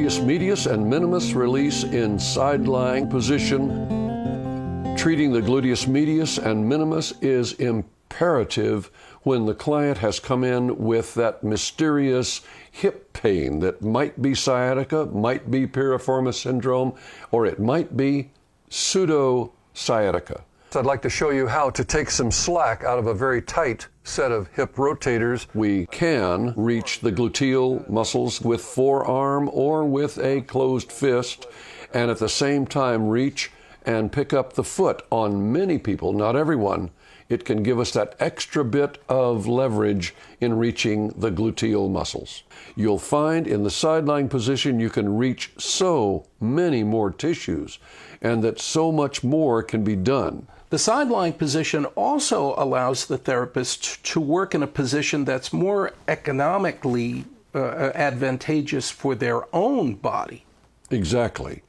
gluteus medius and minimus release in sideline position. Treating the gluteus medius and minimus is imperative when the client has come in with that mysterious hip pain that might be sciatica, might be piriformis syndrome, or it might be pseudo sciatica. I'd like to show you how to take some slack out of a very tight set of hip rotators. We can reach the gluteal muscles with forearm or with a closed fist, and at the same time reach and pick up the foot. On many people, not everyone, it can give us that extra bit of leverage in reaching the gluteal muscles. You'll find in the sideline position you can reach so many more tissues, and that so much more can be done. The sideline position also allows the therapist to work in a position that's more economically advantageous for their own body. Exactly.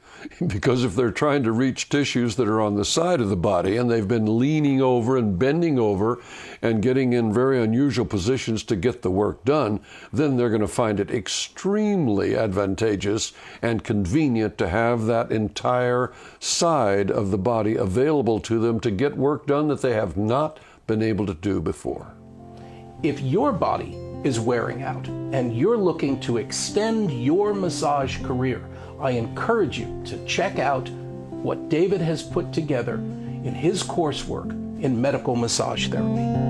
Because if they're trying to reach tissues that are on the side of the body and they've been leaning over and bending over and getting in very unusual positions to get the work done, then they're going to find it extremely advantageous and convenient to have that entire side of the body available to them to get work done that they have not been able to do before. If your body is wearing out and you're looking to extend your massage career, I encourage you to check out what David has put together in his coursework in medical massage therapy.